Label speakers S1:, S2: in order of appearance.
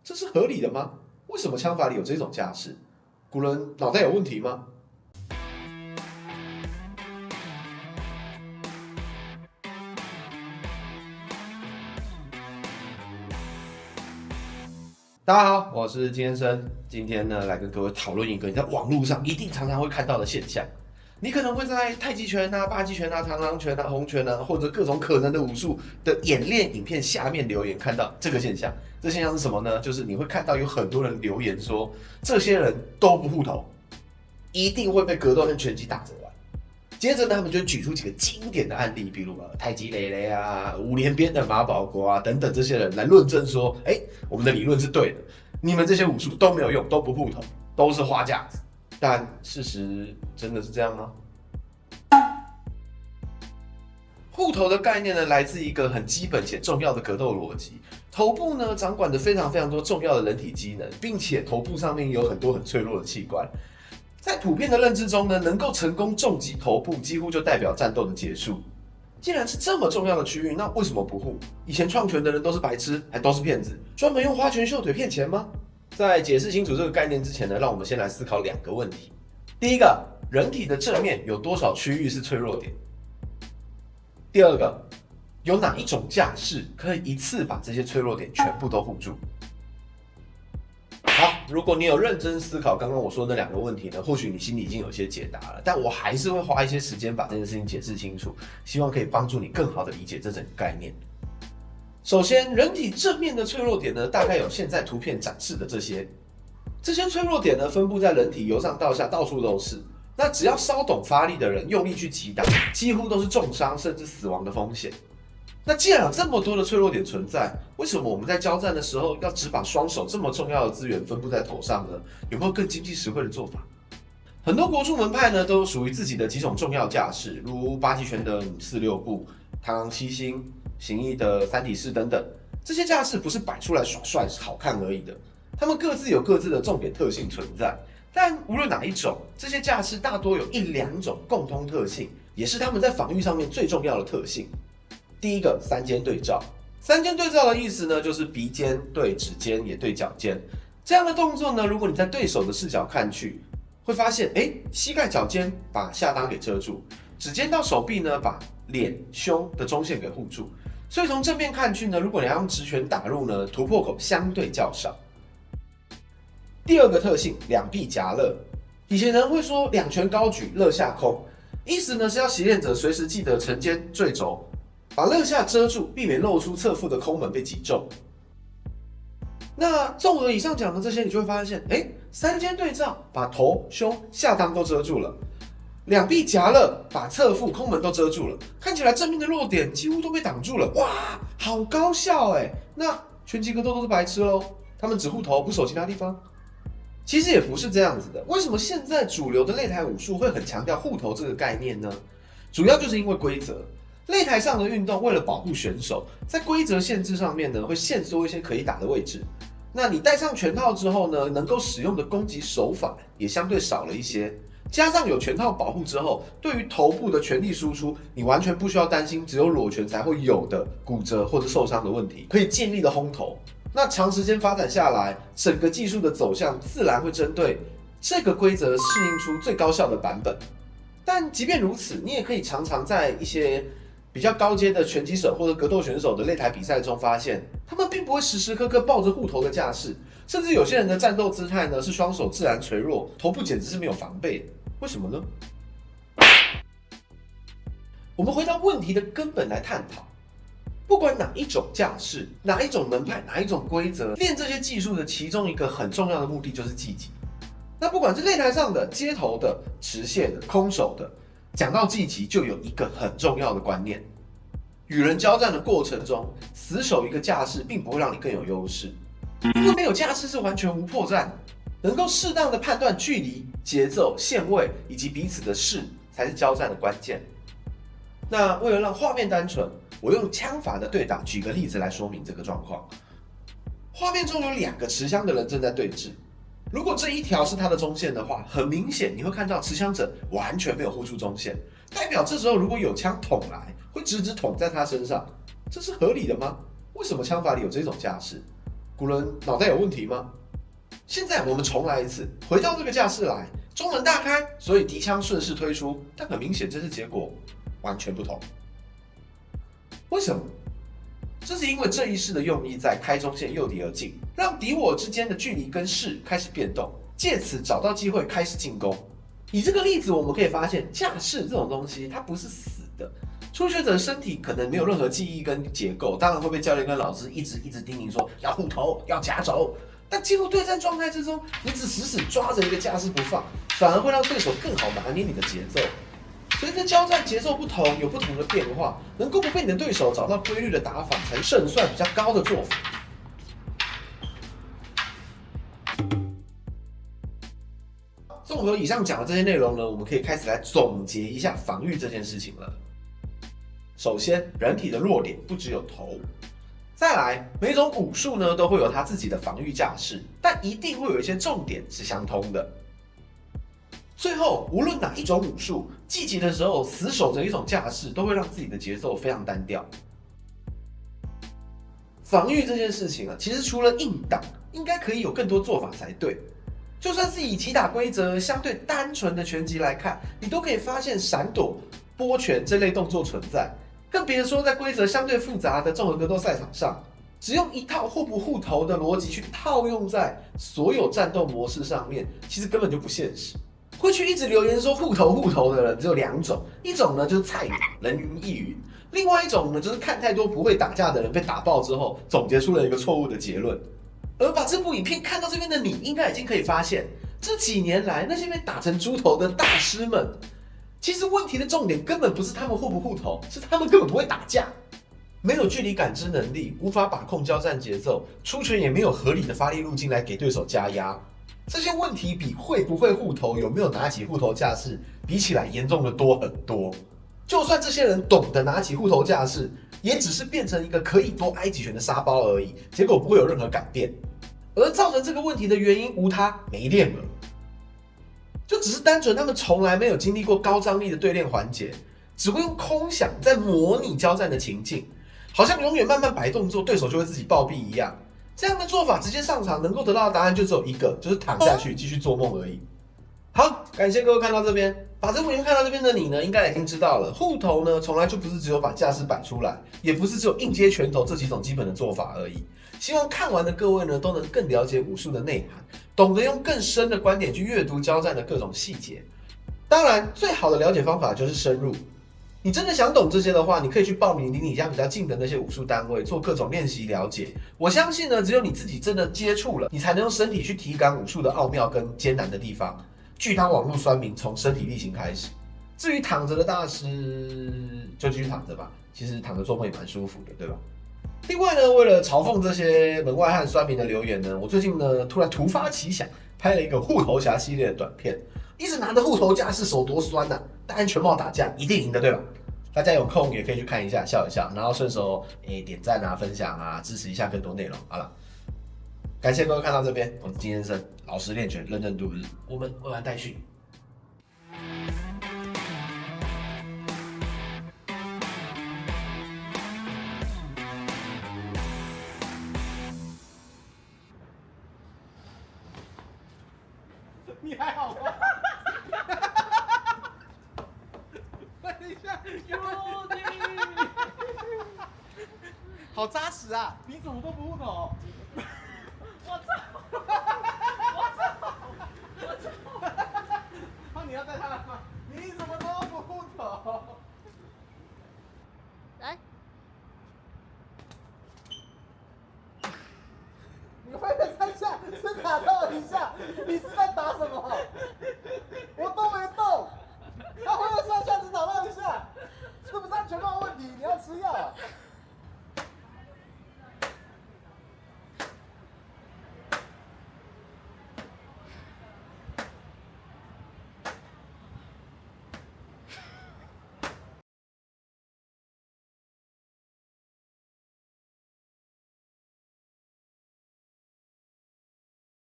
S1: 这是合理的吗？为什么枪法里有这种架势？古人脑袋有问题吗？大家好，我是金先生。今天呢，来跟各位讨论一个你在网络上一定常常会看到的现象。你可能会在太极拳啊、八极拳啊、螳螂拳啊、洪拳啊，或者各种可能的武术的演练影片下面留言，看到这个现象。这现象是什么呢？就是你会看到有很多人留言说，这些人都不护头，一定会被格斗跟拳击打折完。接着呢，他们就举出几个经典的案例，比如太极雷雷啊、五连鞭的马保国啊等等这些人来论证说，我们的理论是对的，你们这些武术都没有用，都不护头，都是花架子。但事实真的是这样吗？护头的概念呢，来自一个很基本且重要的格斗逻辑。头部呢，掌管着非常多重要的人体机能，并且头部上面有很多很脆弱的器官。在普遍的认知中呢，能够成功重击头部，几乎就代表战斗的结束。既然是这么重要的区域，那为什么不护？以前创拳的人都是白痴，还都是骗子，专门用花拳绣腿骗钱吗？在解释清楚这个概念之前呢，让我们先来思考两个问题。第一个，人体的正面有多少区域是脆弱点？第二个，有哪一种架势可以一次把这些脆弱点全部都护住？好，如果你有认真思考刚刚我说的那两个问题呢，或许你心里已经有些解答了，但我还是会花一些时间把这件事情解释清楚，希望可以帮助你更好的理解这整个概念。首先，人体正面的脆弱点呢，大概有现在图片展示的这些脆弱点呢，分布在人体由上到下，到处都是。那只要稍懂发力的人，用力去击打，几乎都是重伤甚至死亡的风险。那既然有这么多的脆弱点存在，为什么我们在交战的时候要只把双手这么重要的资源分布在头上呢？有没有更经济实惠的做法？很多国术门派呢，都有属于自己的几种重要架势，如八极拳的546步、螳螂七星、形意的三体式等等。这些架势不是摆出来耍帅好看而已的，他们各自有各自的重点特性存在。但无论哪一种，这些架势大多有一两种共通特性，也是他们在防御上面最重要的特性。第一个，三尖对照。三尖对照的意思呢，就是鼻尖对指尖也对脚尖。这样的动作呢，如果你在对手的视角看去，会发现，膝盖脚尖把下裆给遮住，指尖到手臂呢，把脸胸的中线给护住。所以从正面看去呢，如果你要用直拳打入呢，突破口相对较少。第二个特性，两臂夹勒。以前人会说两拳高举，勒下空，意思呢是要习练者随时记得沉肩坠肘，把肋下遮住，避免露出侧腹的空门被击中。那综合以上讲的这些，你就会发现，三尖对照，把头、胸、下裆都遮住了；两臂夹勒，把侧腹、空门都遮住了。看起来正面的弱点几乎都被挡住了，哇，好高效哎！那拳击格斗都是白痴喽，他们只护头不守其他地方。其实也不是这样子的，为什么现在主流的擂台武术会很强调护头这个概念呢？主要就是因为规则。擂台上的运动为了保护选手，在规则限制上面呢，会限缩一些可以打的位置。那你戴上拳套之后呢，能够使用的攻击手法也相对少了一些。加上有拳套保护之后，对于头部的全力输出，你完全不需要担心只有裸拳才会有的骨折或者受伤的问题，可以尽力的轰头。那长时间发展下来，整个技术的走向自然会针对这个规则适应出最高效的版本。但即便如此，你也可以常常在一些比较高阶的拳击手或者格斗选手的擂台比赛中发现，他们并不会时时刻刻抱着护头的架势，甚至有些人的战斗姿态呢是双手自然垂落，头部简直是没有防备的。为什么呢？我们回到问题的根本来探讨。不管哪一种架势、哪一种门派、哪一种规则，练这些技术的其中一个很重要的目的就是技击。那不管是擂台上的、街头的、持械的、空手的，讲到技击，就有一个很重要的观念：与人交战的过程中，死守一个架势并不会让你更有优势，因为没有架势是完全无破绽的。能够适当的判断距离、节奏、线位以及彼此的势，才是交战的关键。那为了让画面单纯，我用枪法的对打举个例子来说明这个状况。画面中有两个持枪的人正在对峙，如果这一条是他的中线的话，很明显你会看到持枪者完全没有护住中线，代表这时候如果有枪捅来，会直捅在他身上，这是合理的吗？为什么枪法里有这种架势？古人脑袋有问题吗？现在我们重来一次，回到这个架势来，中门大开，所以敌枪顺势推出，但很明显这次结果完全不同。为什么？这是因为这一式的用意在开中线诱敌而进，让敌我之间的距离跟势开始变动，借此找到机会开始进攻。以这个例子，我们可以发现架势这种东西它不是死的。初学者身体可能没有任何记忆跟结构，当然会被教练跟老师一直叮咛说要护头、要夹轴。但进入对战状态之中，你只死抓着一个架势不放，反而会让对手更好拿捏你的节奏。随着交战节奏不同，有不同的变化，能够不被你的对手找到规律的打法，才是胜算比较高的做法。综合以上讲的这些内容呢，我们可以开始来总结一下防御这件事情了。首先，人体的弱点不只有头。再来，每种武术呢都会有它自己的防御架势，但一定会有一些重点是相通的。最后，无论哪一种武术，技击的时候死守着一种架势，都会让自己的节奏非常单调。防御这件事情啊，其实除了硬挡，应该可以有更多做法才对。就算是以击打规则相对单纯的拳击来看，你都可以发现闪躲、拨拳这类动作存在。更别说在规则相对复杂的综合格斗赛场上，只用一套互不互头的逻辑去套用在所有战斗模式上面，其实根本就不现实。会去一直留言说互头的人只有两种，一种呢就是菜鸟人云亦云，另外一种呢就是看太多不会打架的人被打爆之后，总结出了一个错误的结论。而把这部影片看到这边的你，应该已经可以发现，这几年来那些被打成猪头的大师们，其实问题的重点根本不是他们互不互头，是他们根本不会打架，没有距离感知能力，无法把控交战节奏，出拳也没有合理的发力路径来给对手加压。这些问题比会不会护头、有没有拿起护头架势比起来严重的多很多。就算这些人懂得拿起护头架势，也只是变成一个可以多挨几拳的沙包而已，结果不会有任何改变。而造成这个问题的原因无他，没练了，就只是单纯他们从来没有经历过高张力的对练环节，只会用空想在模拟交战的情境，好像永远慢慢摆动作，对手就会自己暴毙一样。这样的做法直接上场能够得到的答案就只有一个，就是躺下去继续做梦而已。好，感谢各位看到这边，把这部影片看到这边的你呢，应该已经知道了，护头呢从来就不是只有把架势摆出来，也不是只有硬接拳头这几种基本的做法而已。希望看完的各位呢，都能更了解武术的内涵，懂得用更深的观点去阅读交战的各种细节。当然，最好的了解方法就是深入。你真的想懂这些的话，你可以去报名离你家比较近的那些武术单位，做各种练习了解。我相信呢，只有你自己真的接触了，你才能用身体去体感武术的奥妙跟艰难的地方。拒当网络酸民，从身体力行开始。至于躺着的大师，就继续躺着吧。其实躺着做梦也蛮舒服的，对吧？另外呢，为了嘲讽这些门外汉酸民的留言呢，我最近呢突然突发奇想，拍了一个护头侠系列的短片。一直拿着护头架势手多酸啊，戴安全帽打架一定赢的，对吧？大家有空也可以去看一下，笑一笑，然后顺手点赞啊、分享啊，支持一下更多内容。好了，感谢各位看到这边，我是金先生，老实练拳，认真度日，我们未完待续。
S2: 你还好吗？等一下，好扎实啊！你怎么都不护头？我操！我操！那你要带他来吗？你怎么都不护头？
S3: 来，
S2: 你挥了3下，是打到1下，你是在打什么？我都没